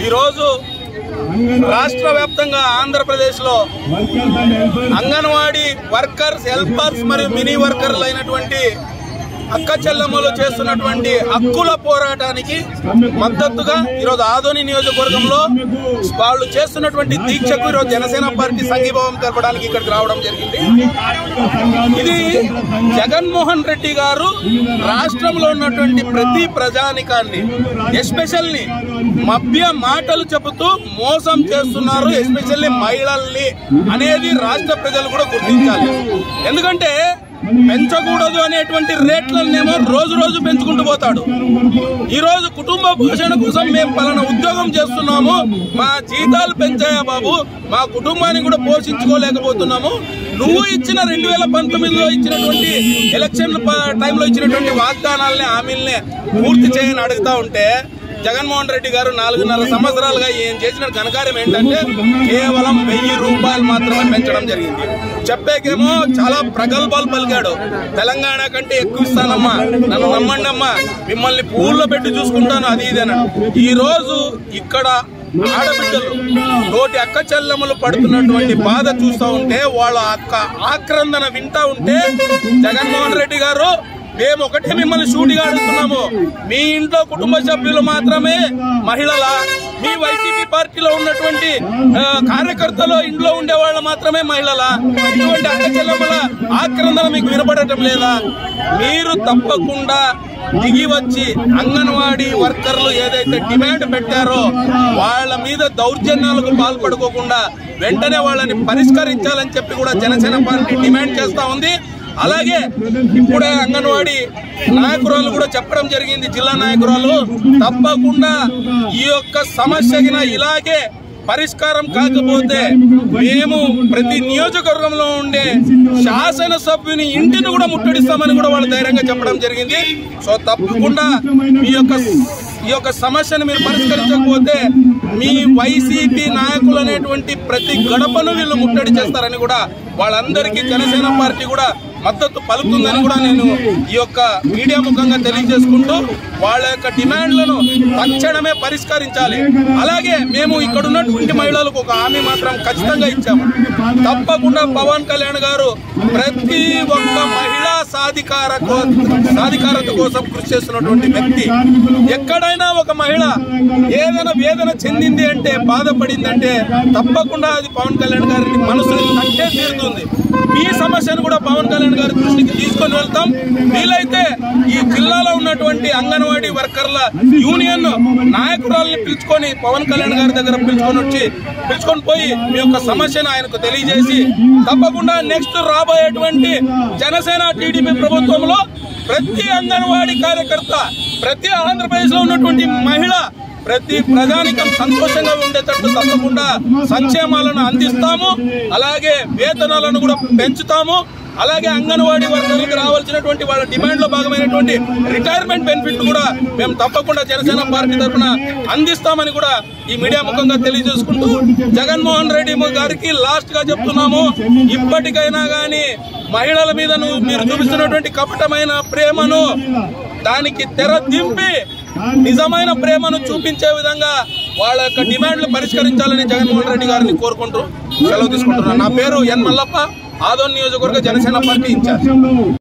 ఈరోజు రాష్ట్ర వ్యాప్తంగా ఆంధ్రప్రదేశ్లో అంగన్వాడీ వర్కర్స్, హెల్పర్స్ మరియు మినీ వర్కర్లు అయినటువంటి అక్క చెల్లెమ్మలు చేస్తున్నటువంటి హక్కుల పోరాటానికి మద్దతుగా ఈరోజు ఆదోని నియోజకవర్గంలో వాళ్ళు చేస్తున్నటువంటి దీక్షకు ఈరోజు జనసేన పార్టీ సంఘీభావం తెలపడానికి ఇక్కడికి రావడం జరిగింది. ఇది జగన్మోహన్ రెడ్డి గారు రాష్ట్రంలో ఉన్నటువంటి ప్రతి ప్రజానికాన్ని, ఎస్పెషల్లీ మభ్య మాటలు చెబుతూ మోసం చేస్తున్నారు, ఎస్పెషల్లీ మహిళల్ని అనేది రాష్ట్ర ప్రజలు కూడా గుర్తించాలి. ఎందుకంటే పెంచకూడదు అనేటువంటి రేట్లనేమో రోజు రోజు పెంచుకుంటూ పోతాడు. ఈ రోజు కుటుంబ పోషణ కోసం మేము పలానా ఉద్యోగం చేస్తున్నాము, మా జీతాలు పెంచాయా బాబు, మా కుటుంబాన్ని కూడా పోషించుకోలేకపోతున్నాము, నువ్వు ఇచ్చిన 2019లో ఇచ్చినటువంటి ఎలక్షన్ టైంలో ఇచ్చినటువంటి వాగ్దానాలనే, హామీలనే పూర్తి చేయని అడుగుతా ఉంటే జగన్మోహన్ రెడ్డి గారు 4.5 సంవత్సరాలుగా ఏం చేసిన ఘనకార్యం ఏంటంటే కేవలం 1000 రూపాయలు మాత్రమే పెంచడం జరిగింది. చెప్పేకేమో చాలా ప్రగల్భాలు పలికాడు. తెలంగాణ కంటే ఎక్కువ ఇస్తానమ్మా, నన్ను నమ్మండి అమ్మా, మిమ్మల్ని పూల్లో పెట్టి చూసుకుంటాను, అది ఇదేనా. ఈ రోజు ఇక్కడ ఆడబిడ్డలు, తోటి అక్క చెల్లెమ్మలు పడుతున్నటువంటి బాధ చూస్తూ ఉంటే, వాళ్ళ ఆక్రందన వింటా ఉంటే జగన్మోహన్ రెడ్డి గారు మేము ఒకటే మిమ్మల్ని సూటిగా అడుగుతున్నాము, మీ ఇంట్లో కుటుంబ సభ్యులు మాత్రమే మహిళలా, మీ వైసీపీ పార్టీలో ఉన్నటువంటి కార్యకర్తలు ఇంట్లో ఉండే వాళ్ళు మాత్రమే మహిళలా, ఇటువంటి అక్క చెల్లెమ్మల ఆక్రందన మీకు వినపడటం లేదా? మీరు తప్పకుండా దిగి వచ్చి అంగన్వాడీ వర్కర్లు ఏదైతే డిమాండ్ పెట్టారో వాళ్ళ మీద దౌర్జన్యాలకు పాల్పడుకోకుండా వెంటనే వాళ్ళని పరిష్కరించాలని చెప్పి కూడా జనసేన పార్టీ డిమాండ్ చేస్తా ఉంది. అలాగే ఇప్పుడే అంగన్వాడీ నాయకురాలు కూడా చెప్పడం జరిగింది, జిల్లా నాయకురాలు, తప్పకుండా ఈ యొక్క సమస్యకి ఇలాగే పరిష్కారం కాకపోతే మేము ప్రతి నియోజకవర్గంలో ఉండే శాసనసభ్యుని ఇంటిని కూడా ముట్టడిస్తామని కూడా వాళ్ళు ధైర్యంగా చెప్పడం జరిగింది. సో తప్పకుండా ఈ యొక్క సమస్యను మీరు పరిష్కరించకపోతే మీ వైసీపీ నాయకులు అనేటువంటి ప్రతి గడపను వీళ్ళు ముట్టడి చేస్తారని కూడా వాళ్ళందరికీ జనసేన పార్టీ కూడా మద్దతు పలుకుతుందని కూడా నేను ఈ యొక్క మీడియా ముఖంగా తెలియజేసుకుంటూ వాళ్ళ యొక్క డిమాండ్లను తక్షణమే పరిష్కరించాలి. అలాగే మేము ఇక్కడ ఉన్నటువంటి మహిళలకు ఒక హామీ మాత్రం ఖచ్చితంగా ఇచ్చాము, తప్పకుండా పవన్ కళ్యాణ్ గారు ప్రతి ఒక్క మహిళా సాధికారత కోసం కృషి చేస్తున్నటువంటి వ్యక్తి. ఎక్కడైనా ఒక మహిళ ఏదైనా వేదన చెందింది అంటే, బాధపడింది అంటే తప్పకుండా అది పవన్ కళ్యాణ్ గారిని మనసుని తట్టే తీరుతుంది. ఈ సమస్యను కూడా పవన్ కళ్యాణ్ గారి దృష్టికి తీసుకొని వెళ్తాం. వీలైతే ఈ జిల్లాలో ఉన్నటువంటి అంగన్వాడీ వర్కర్ల యూనియన్ నాయకురాలని పిలుచుకొని పవన్ కళ్యాణ్ గారి దగ్గర పిలుచుకొని పోయి మీ యొక్క సమస్యను ఆయనకు తెలియజేసి తప్పకుండా నెక్స్ట్ రాబోయేటువంటి జనసేన టీడీపీ ప్రభుత్వంలో ప్రతి అంగన్వాడీ కార్యకర్త, ప్రతి ఆంధ్రప్రదేశ్ లో ఉన్నటువంటి మహిళ, ప్రతి ప్రజానికం సంతోషంగా ఉండేటట్టు తప్పకుండా సంక్షేమాలను అందిస్తాము. అలాగే వేతనాలను కూడా పెంచుతాము. అలాగే అంగన్వాడీ వర్కర్లకు రావాల్సినటువంటి వాళ్ళ డిమాండ్ లో భాగమైనటువంటి రిటైర్మెంట్ బెనిఫిట్ కూడా మేము తప్పకుండా జనసేన పార్టీ తరఫున అందిస్తామని కూడా ఈ మీడియా ముఖంగా తెలియజేసుకుంటూ జగన్మోహన్ రెడ్డి గారికి లాస్ట్ గా చెప్తున్నాము, ఇప్పటికైనా గానీ మహిళల మీద మీరు చూపిస్తున్నటువంటి కపటమైన ప్రేమను దానికి తెర దింపి నిజమైన ప్రేమను చూపించే విధంగా వాళ్ళ యొక్క డిమాండ్లు పరిష్కరించాలని జగన్మోహన్ రెడ్డి గారిని కోరుకుంటూ సెలవు తీసుకుంటున్నాను. నా పేరు ఎన్ మల్లప్ప, ఆదోని నియోజకవర్గ జనసేన పార్టీ ఇన్ఛార్జ్.